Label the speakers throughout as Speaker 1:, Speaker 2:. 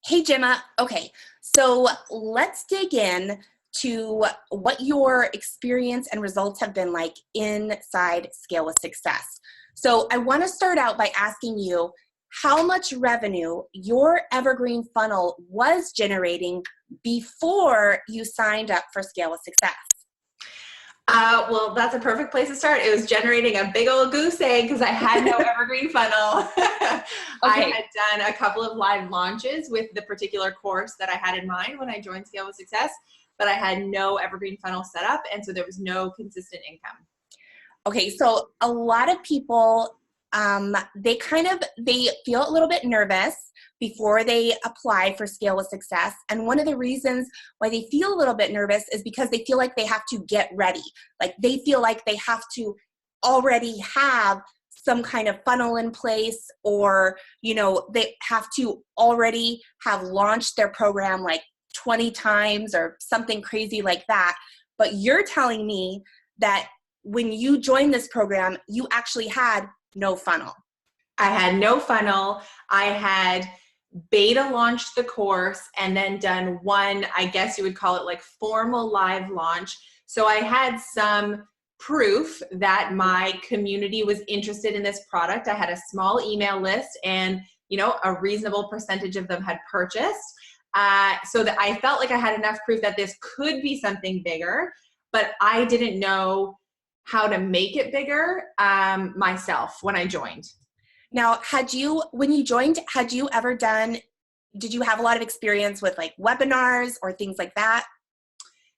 Speaker 1: Hey, Gemma. Okay, so let's dig in to what your experience and results have been like inside Scale with Success. So I want to start out by asking you how much revenue your evergreen funnel was generating before you signed up for Scale with Success.
Speaker 2: Well, that's a perfect place to start. It was generating a big old goose egg because I had no evergreen funnel. I
Speaker 1: Okay.
Speaker 2: had done a couple of live launches with the particular course that I had in mind when I joined Scale with Success, but I had no evergreen funnel set up, and so there was no consistent income.
Speaker 1: Okay, so a lot of people, they feel a little bit nervous before they apply for Scale with Success. And one of the reasons why they feel a little bit nervous is because they feel like they have to get ready. Like they feel like they have to already have some kind of funnel in place, or, they have to already have launched their program like 20 times or something crazy like that. But you're telling me that when you joined this program, you actually had no funnel.
Speaker 2: I had no funnel. I had beta launched the course and then done one, I guess you would call it like formal live launch. So I had some proof that my community was interested in this product. I had a small email list and, a reasonable percentage of them had purchased. So that I felt like I had enough proof that this could be something bigger, but I didn't know how to make it bigger myself when I joined.
Speaker 1: Now, when you joined, did you have a lot of experience with like webinars or things like that?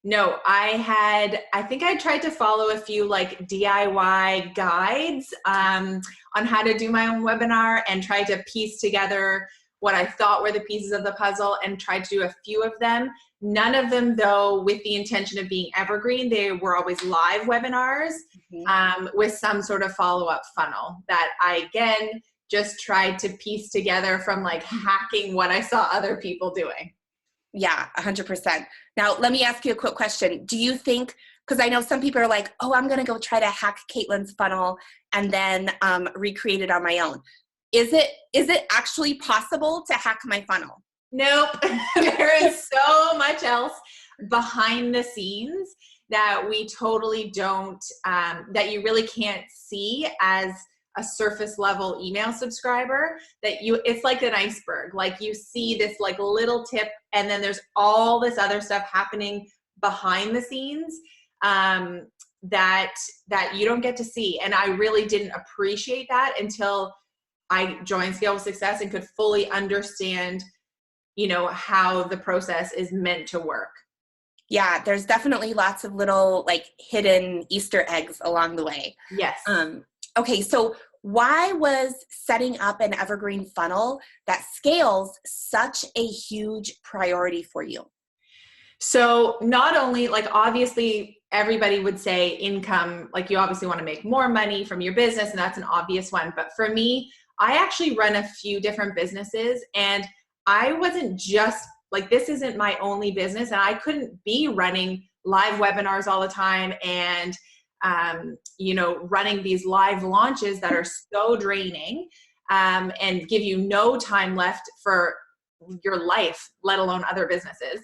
Speaker 2: No, I think I tried to follow a few like DIY guides on how to do my own webinar and try to piece together what I thought were the pieces of the puzzle and tried to do a few of them. None of them, though, with the intention of being evergreen. They were always live webinars with some sort of follow-up funnel that I, again, just tried to piece together from like hacking what I saw other people doing.
Speaker 1: Yeah, 100%. Now, let me ask you a quick question. Do you think, because I know some people are like, oh, I'm going to go try to hack Caitlin's funnel and then recreate it on my own. Is it actually possible to hack my funnel?
Speaker 2: Nope. There is so much else behind the scenes that we totally don't, that you really can't see as a surface level email subscriber, it's like an iceberg. Like you see this like little tip and then there's all this other stuff happening behind the scenes that you don't get to see. And I really didn't appreciate that until I joined Scale with Success and could fully understand, how the process is meant to work.
Speaker 1: Yeah, there's definitely lots of little like hidden Easter eggs along the way.
Speaker 2: Yes.
Speaker 1: Okay, so why was setting up an evergreen funnel that scales such a huge priority for you?
Speaker 2: So not only like obviously everybody would say income, like you obviously want to make more money from your business and that's an obvious one. But for me, I actually run a few different businesses and I wasn't just like, this isn't my only business and I couldn't be running live webinars all the time and running these live launches that are so draining and give you no time left for your life, let alone other businesses.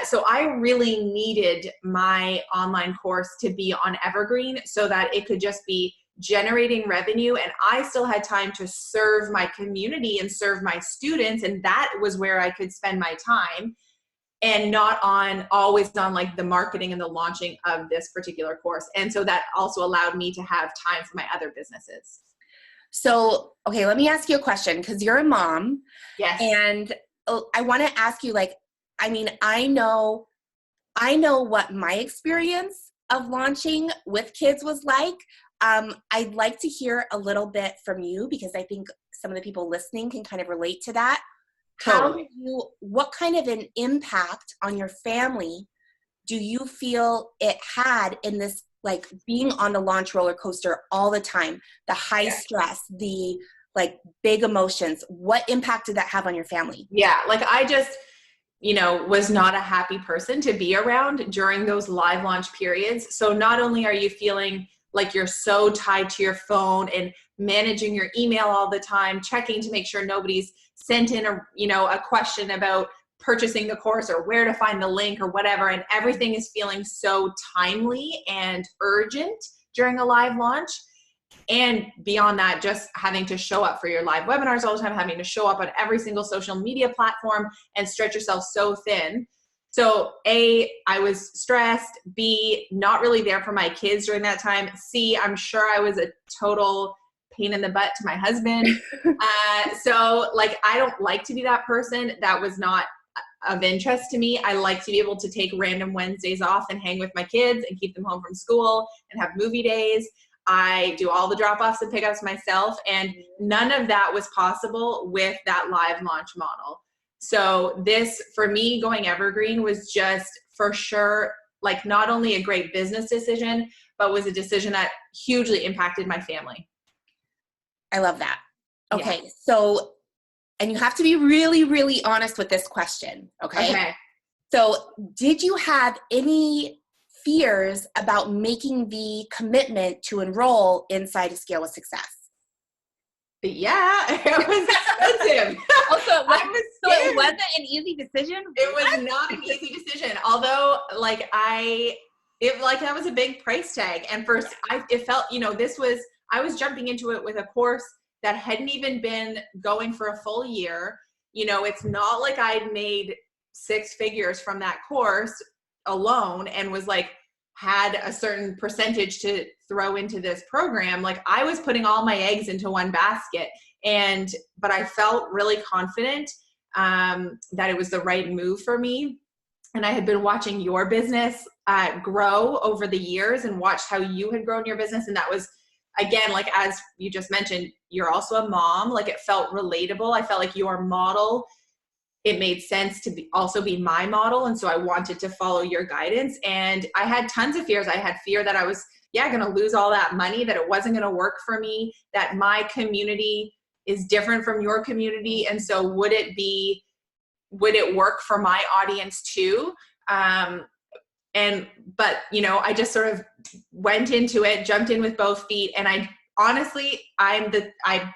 Speaker 2: So I really needed my online course to be on evergreen so that it could just be generating revenue and I still had time to serve my community and serve my students. And that was where I could spend my time and not always on like the marketing and the launching of this particular course. And so that also allowed me to have time for my other businesses.
Speaker 1: So, okay, let me ask you a question because you're a mom.
Speaker 2: Yes.
Speaker 1: And I want to ask you I know what my experience of launching with kids was like. I'd like to hear a little bit from you because I think some of the people listening can kind of relate to that.
Speaker 2: Totally.
Speaker 1: What kind of an impact on your family do you feel it had in this, like being on the launch roller coaster all the time, the high stress, the like big emotions? What impact did that have on your family?
Speaker 2: Yeah. Like I just, was not a happy person to be around during those live launch periods. So not only are you feeling like you're so tied to your phone and managing your email all the time, checking to make sure nobody's sent in a question about purchasing the course or where to find the link or whatever. And everything is feeling so timely and urgent during a live launch. And beyond that, just having to show up for your live webinars all the time, having to show up on every single social media platform and stretch yourself so thin. So A, I was stressed. B, not really there for my kids during that time. C, I'm sure I was a total pain in the butt to my husband. So like, I don't like to be that person. That was not of interest to me. I like to be able to take random Wednesdays off and hang with my kids and keep them home from school and have movie days. I do all the drop-offs and pickups myself, and none of that was possible with that live launch model. So this, for me, going evergreen was just for sure, like not only a great business decision, but was a decision that hugely impacted my family.
Speaker 1: I love that. Okay.
Speaker 2: Yeah.
Speaker 1: So, and you have to be really, really honest with this question. Okay. So did you have any fears about making the commitment to enroll inside a Scale with Success?
Speaker 2: Yeah, it was expensive.
Speaker 1: It wasn't an easy decision?
Speaker 2: It was not an easy decision. Although like that was a big price tag. And first it felt, I was jumping into it with a course that hadn't even been going for a full year. It's not like I'd made 6 figures from that course alone and was like, had a certain percentage to throw into this program. Like I was putting all my eggs into one basket, but I felt really confident that it was the right move for me. And I had been watching your business grow over the years and watched how you had grown your business. And that was, again, like as you just mentioned, you're also a mom. Like it felt relatable. I felt like your model, it made sense to also be my model. And so I wanted to follow your guidance. And I had tons of fears. I had fear that I was, going to lose all that money, that it wasn't going to work for me, that my community is different from your community. And so would it work for my audience too? But I just sort of went into it, jumped in with both feet. And I honestly, I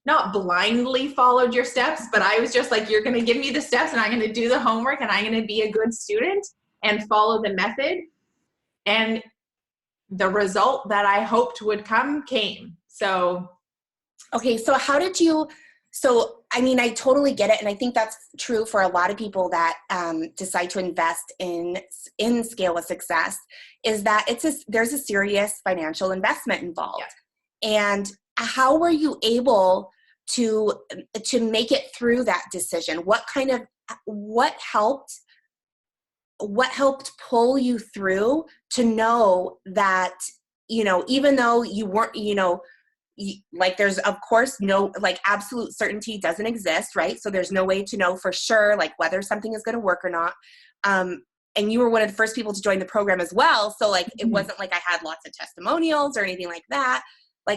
Speaker 2: not blindly followed your steps, but I was just like, you're going to give me the steps and I'm going to do the homework and I'm going to be a good student and follow the method. And the result that I hoped would come came. So.
Speaker 1: Okay. So I totally get it. And I think that's true for a lot of people that decide to invest in Scale with Success, is that there's a serious financial investment involved. Yeah. And how were you able to make it through that decision? What helped pull you through to know that, even though you weren't, there's of course no, absolute certainty doesn't exist, right? So there's no way to know for sure, whether something is going to work or not. And you were one of the first people to join the program as well. So it wasn't like I had lots of testimonials or anything like that.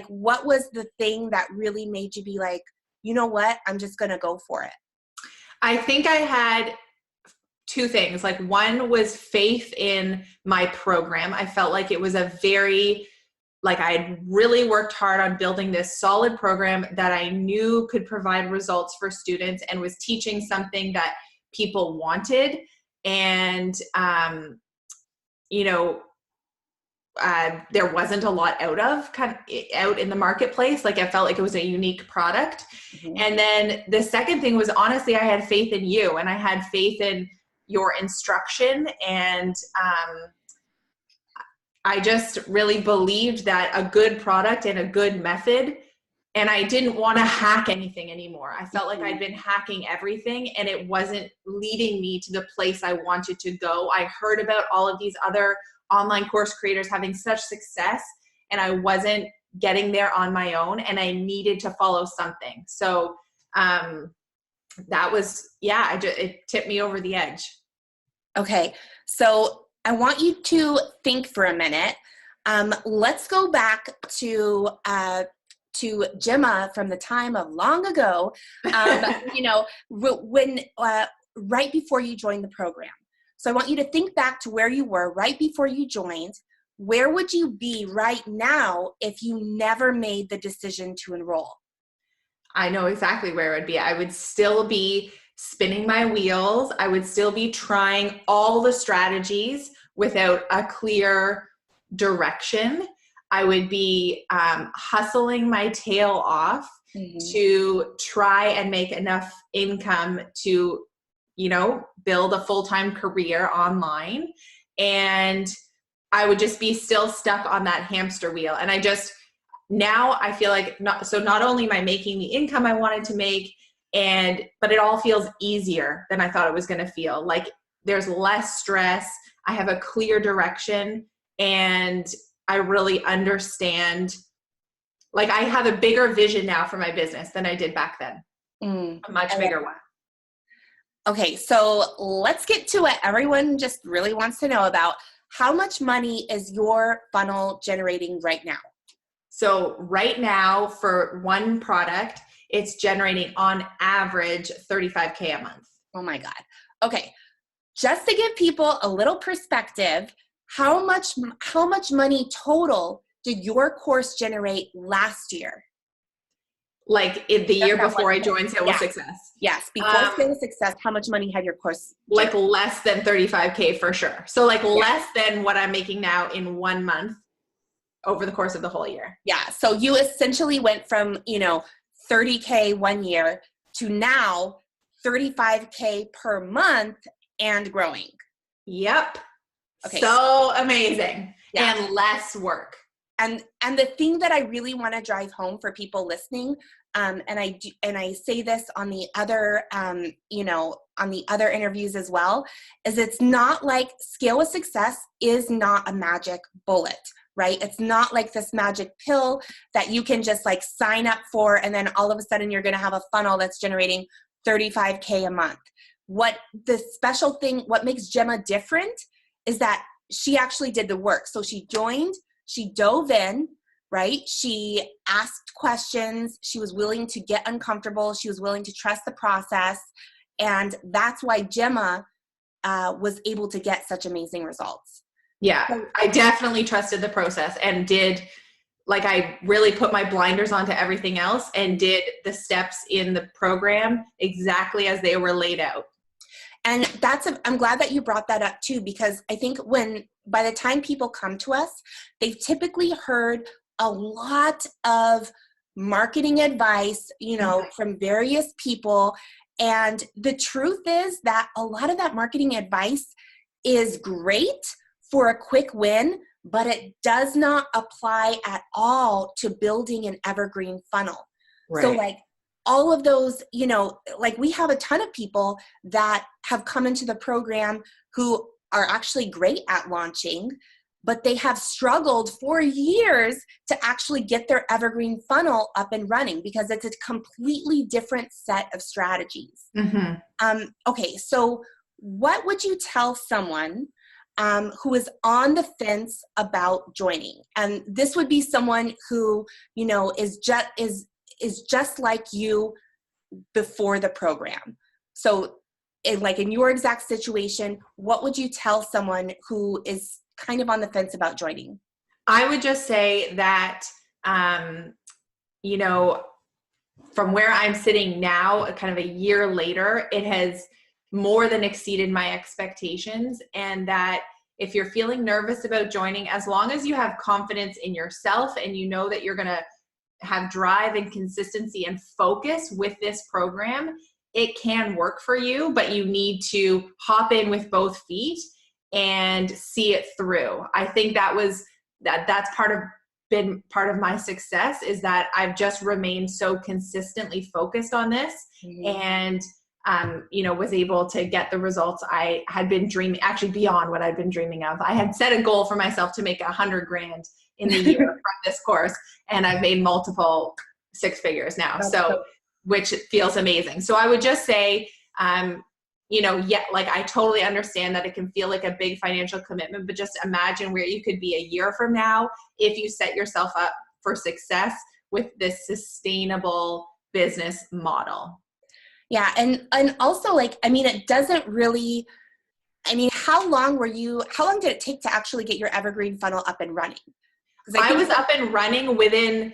Speaker 1: What was the thing that really made you be like, you know what, I'm just going to go for it?
Speaker 2: I think I had 2 things. One was faith in my program. I felt like it was I had really worked hard on building this solid program that I knew could provide results for students and was teaching something that people wanted. And, there wasn't a lot out in the marketplace. I felt like it was a unique product. Mm-hmm. And then the second thing was, honestly, I had faith in you and I had faith in your instruction. And I just really believed that a good product and a good method, and I didn't want to hack anything anymore. I felt like I'd been hacking everything and it wasn't leading me to the place I wanted to go. I heard about all of these other online course creators having such success, and I wasn't getting there on my own, and I needed to follow something. So that was, it tipped me over the edge.
Speaker 1: Okay. So I want you to think for a minute. Let's go back to Gemma from the time of long ago, when right before you joined the program. So I want you to think back to where you were right before you joined. where would you be right now if you never made the decision to enroll?
Speaker 2: I know exactly where it would be. I would still be spinning my wheels. I would still be trying all the strategies without a clear direction. I would be hustling my tail off to try and make enough income to, build a full-time career online. And I would just be still stuck on that hamster wheel. And now I feel like not only am I making the income I wanted to make, but it all feels easier than I thought it was going to feel. Like there's less stress. I have a clear direction, and I really understand, like I have a bigger vision now for my business than I did back then. A much bigger one.
Speaker 1: Okay, so let's get to what everyone just really wants to know about. How much money is your funnel generating right now?
Speaker 2: So right now for one product, it's generating on average $35K a month.
Speaker 1: Oh my God. Okay. Just to give people a little perspective, how much money total did your course generate last year?
Speaker 2: Like the year before I joined Scale with Success.
Speaker 1: Yes. Before Scale with Success, how much money had your course
Speaker 2: generate? Like less than $35K for sure. So like less than what I'm making now in 1 month over the course of the whole year.
Speaker 1: Yeah. So you essentially went from, $30K 1 year to now $35K per month and growing.
Speaker 2: Yep.
Speaker 1: Okay.
Speaker 2: So amazing.
Speaker 1: Yeah.
Speaker 2: And less work.
Speaker 1: And the thing that I really want to drive home for people listening, and I say this on the other, on the other interviews as well, is it's not like Scale with Success is not a magic bullet, right? It's not like this magic pill that you can just like sign up for, and then all of a sudden you're going to have a funnel that's generating $35K a month. What the special thing, what makes Gemma different is that she actually did the work. So she joined, she dove in, right? She asked questions. She was willing to get uncomfortable. She was willing to trust the process. And that's why Gemma was able to get such amazing results.
Speaker 2: Yeah, I definitely trusted the process and I really put my blinders onto everything else and did the steps in the program exactly as they were laid out.
Speaker 1: And I'm glad that you brought that up too, because I think by the time people come to us, they've typically heard a lot of marketing advice, from various people. And the truth is that a lot of that marketing advice is great for a quick win, but it does not apply at all to building an evergreen funnel. Right. So all of those, we have a ton of people that have come into the program who are actually great at launching, but they have struggled for years to actually get their evergreen funnel up and running because it's a completely different set of strategies. Okay, so what would you tell someone who is on the fence about joining? And this would be someone who, is just like you before the program. So in your exact situation, what would you tell someone who is kind of on the fence about joining?
Speaker 2: I would just say that, from where I'm sitting now, kind of a year later, it has more than exceeded my expectations. And that if you're feeling nervous about joining, as long as you have confidence in yourself and you know that you're going to have drive and consistency and focus with this program, it can work for you, but you need to hop in with both feet and see it through. I think that's been part of my success, is that I've just remained so consistently focused on this and was able to get the results I had been dreaming, actually beyond what I'd been dreaming of. I had set a goal for myself to make $100,000 in the year from this course, and I've made multiple six figures now. Which feels amazing. So I would just say, I totally understand that it can feel like a big financial commitment, but just imagine where you could be a year from now if you set yourself up for success with this sustainable business model.
Speaker 1: Yeah. And also it doesn't really, I mean, how long did it take to actually get your evergreen funnel up and running?
Speaker 2: I was up and running within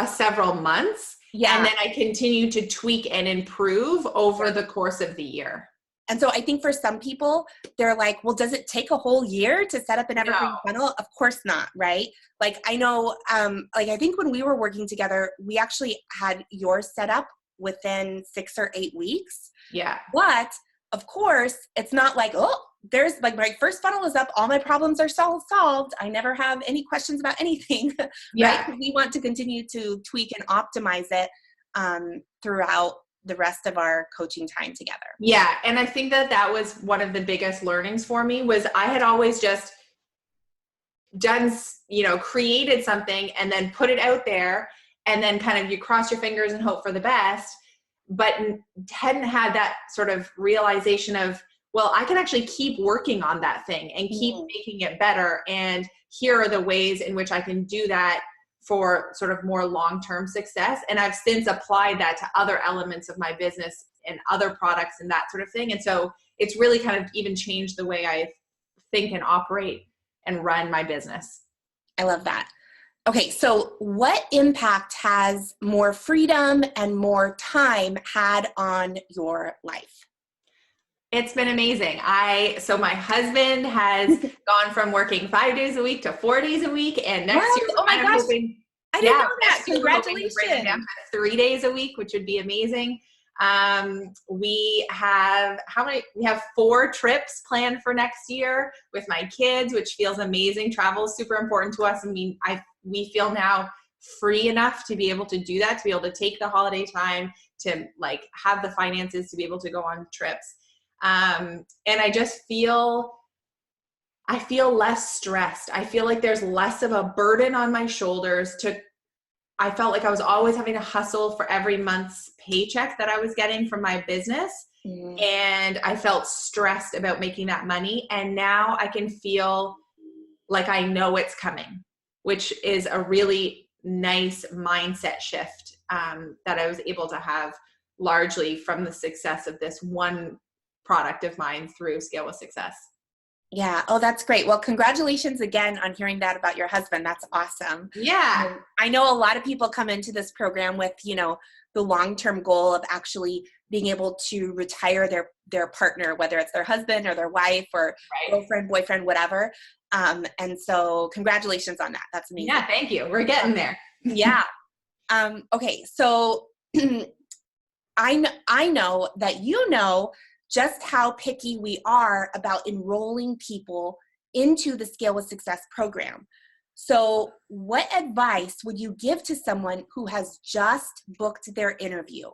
Speaker 2: several months.
Speaker 1: Yeah.
Speaker 2: And then I continued to tweak and improve over the course of the year.
Speaker 1: And so I think for some people, they're like, well, does it take a whole year to set up an evergreen funnel? Of course not, right? Like I know, I think when we were working together, we actually had yours set up within 6 or 8 weeks.
Speaker 2: Yeah.
Speaker 1: But of course, it's not like, oh, there's like my first funnel is up. All my problems are solved. I never have any questions about anything.
Speaker 2: Yeah.
Speaker 1: Right? We want to continue to tweak and optimize it throughout the rest of our coaching time together.
Speaker 2: Yeah. And I think that was one of the biggest learnings for me was I had always just done, created something and then put it out there and then kind of you cross your fingers and hope for the best, but hadn't had that sort of realization of, well, I can actually keep working on that thing and keep making it better. And here are the ways in which I can do that for sort of more long-term success. And I've since applied that to other elements of my business and other products and that sort of thing. And so it's really kind of even changed the way I think and operate and run my business.
Speaker 1: I love that. Okay, so what impact has more freedom and more time had on your life?
Speaker 2: It's been amazing. So my husband has gone from working 5 days a week to 4 days a week. And next year,
Speaker 1: oh my gosh, I didn't know that.
Speaker 2: Congratulations. Bring it down to 3 days a week, which would be amazing. We have 4 trips planned for next year with my kids, which feels amazing. Travel is super important to us. I mean, we feel now free enough to be able to do that, to be able to take the holiday time, to like have the finances to be able to go on trips. And I just feel less stressed. I feel like there's less of a burden on my shoulders I felt like I was always having to hustle for every month's paycheck that I was getting from my business. And I felt stressed about making that money. And now I can feel like I know it's coming, which is a really nice mindset shift, that I was able to have largely from the success of this one product of mine through Scale with Success.
Speaker 1: Yeah. Oh, that's great. Well, congratulations again on hearing that about your husband. That's awesome.
Speaker 2: Yeah.
Speaker 1: I know a lot of people come into this program with, the long-term goal of actually being able to retire their partner, whether it's their husband or their wife or girlfriend, boyfriend, whatever. And so congratulations on that. That's amazing.
Speaker 2: Yeah. Thank you. We're getting there.
Speaker 1: Yeah. Okay. So I know that just how picky we are about enrolling people into the Scale with Success program. So what advice would you give to someone who has just booked their interview?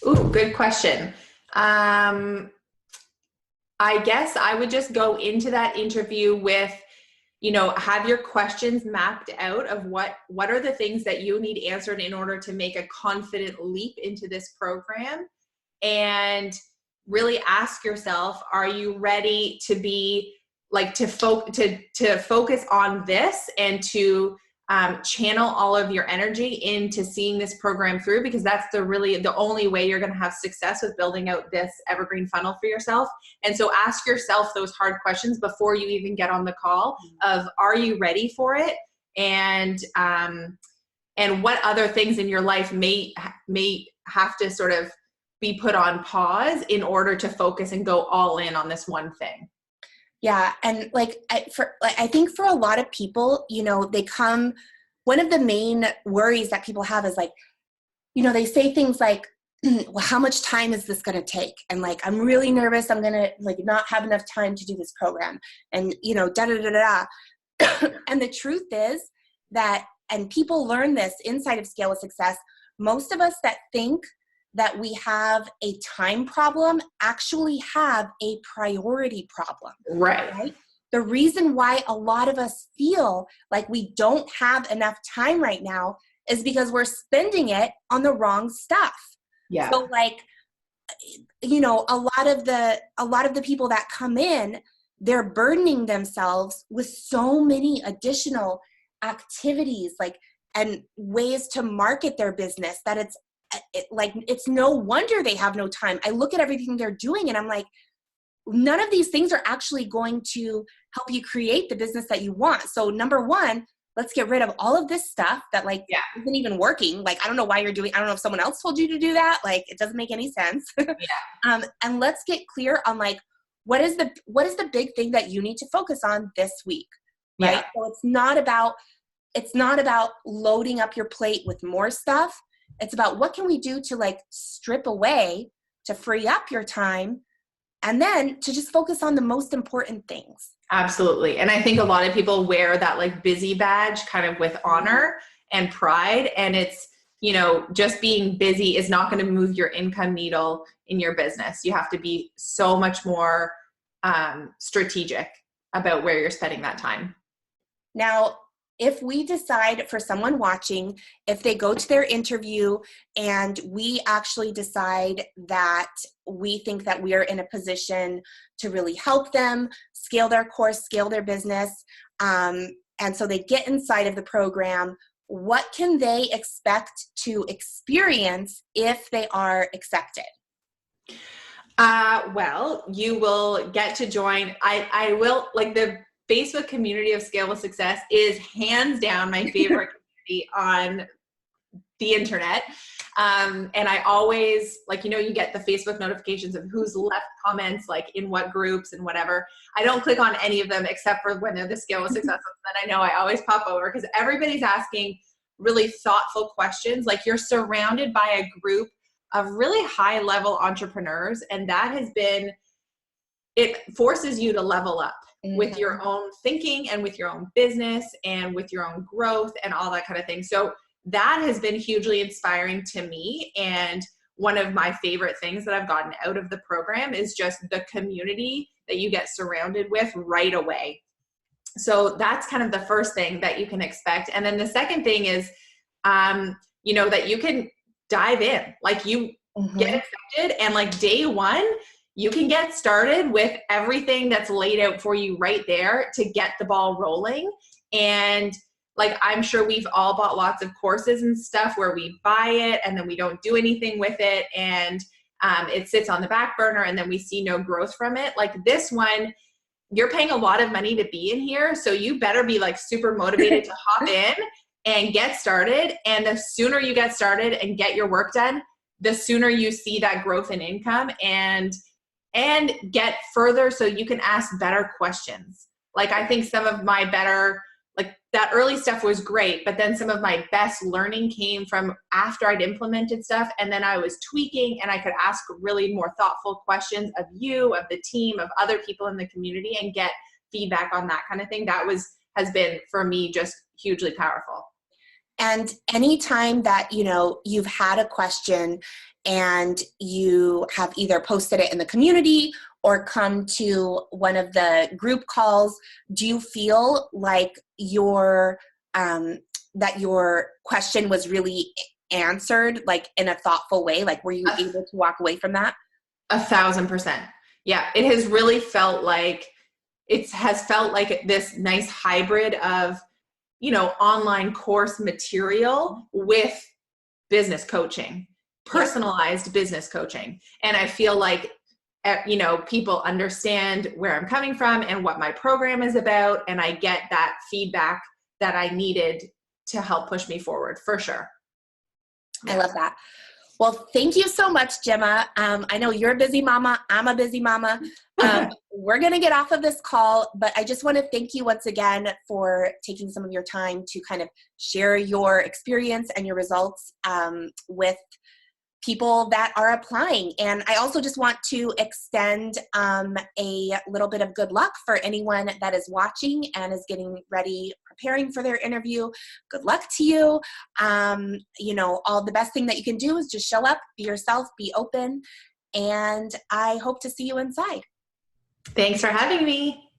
Speaker 2: Ooh, good question. I guess I would just go into that interview with, have your questions mapped out of what are the things that you need answered in order to make a confident leap into this program. And really ask yourself, are you ready to be to focus on this and to channel all of your energy into seeing this program through? Because that's the only way you're going to have success with building out this evergreen funnel for yourself. And so ask yourself those hard questions before you even get on the call of, are you ready for it? And what other things in your life may have to sort of be put on pause in order to focus and go all in on this one thing.
Speaker 1: Yeah. And I think for a lot of people, one of the main worries that people have is they say things like, well, how much time is this going to take? And I'm really nervous. I'm going to not have enough time to do this program and, And the truth is that, and people learn this inside of Scale with Success, most of us that think that we have a time problem actually have a priority problem. Right? The reason why a lot of us feel like we don't have enough time right now is because we're spending it on the wrong stuff.
Speaker 2: Yeah.
Speaker 1: So a lot of the people that come in, they're burdening themselves with so many additional activities and ways to market their business that it's no wonder they have no time. I look at everything they're doing and I'm like, none of these things are actually going to help you create the business that you want. So number one, let's get rid of all of this stuff that like isn't even working. Like, I don't know why you're doing, I don't know if someone else told you to do that. Like, it doesn't make any sense. And let's get clear on like, what is the big thing that you need to focus on this week? Right. So it's not about loading up your plate with more stuff. It's about what can we do to like strip away to free up your time and then to just focus on the most important things.
Speaker 2: Absolutely. And I think a lot of people wear that like busy badge kind of with honor and pride. And it's, you know, just being busy is not going to move your income needle in your business. You have to be so much more strategic about where you're spending that time.
Speaker 1: Now, if we decide for someone watching, if they go to their interview and we actually decide that we think that we are in a position to really help them scale their course, scale their business, and so they get inside of the program, what can they expect to experience if they are accepted?
Speaker 2: Well, you will get to join. I will, like, the Facebook community of Scale with Success is hands down my favorite community on the internet. And I always, like, you know, you get the Facebook notifications of who's left comments, like in what groups and whatever. I don't click on any of them except for when they're the Scale with Success ones that I know I always pop over because everybody's asking really thoughtful questions. Like, you're surrounded by a group of really high level entrepreneurs. And that has been, it forces you to level up with your own thinking and with your own business and with your own growth and all that kind of thing. So that has been hugely inspiring to me. And one of my favorite things that I've gotten out of the program is just the community that you get surrounded with right away. So that's kind of the first thing that you can expect. And then the second thing is, you know, that you can dive in, like you get accepted and like day one, you can get started with everything that's laid out for you right there to get the ball rolling. And like, I'm sure we've all bought lots of courses and stuff where we buy it and then we don't do anything with it. And it sits on the back burner and then we see no growth from it. Like this one, you're paying a lot of money to be in here. So you better be like super motivated to hop in and get started. And the sooner you get started and get your work done, the sooner you see that growth in income and get further so you can ask better questions. Like, I think some of my better, like that early stuff was great, but then some of my best learning came from after I'd implemented stuff and then I was tweaking and I could ask really more thoughtful questions of you, of the team, of other people in the community and get feedback on that kind of thing. That has been for me just hugely powerful.
Speaker 1: And anytime that, you know, you've had a question and you have either posted it in the community or come to one of the group calls, do you feel like that your question was really answered, like in a thoughtful way? Like, were you able to walk away from that?
Speaker 2: 1,000%. Yeah, it has really felt like, this nice hybrid of, you know, online course material with business coaching, personalized business coaching. And I feel like, you know, people understand where I'm coming from and what my program is about. And I get that feedback that I needed to help push me forward for sure.
Speaker 1: I love that. Well, thank you so much, Gemma. I know you're a busy mama. I'm a busy mama. We're going to get off of this call, but I just want to thank you once again for taking some of your time to kind of share your experience and your results with people that are applying. And I also just want to extend a little bit of good luck for anyone that is watching and is getting ready, preparing for their interview. Good luck to you. You know, all the best thing that you can do is just show up, be yourself, be open, and I hope to see you inside.
Speaker 2: Thanks for having me.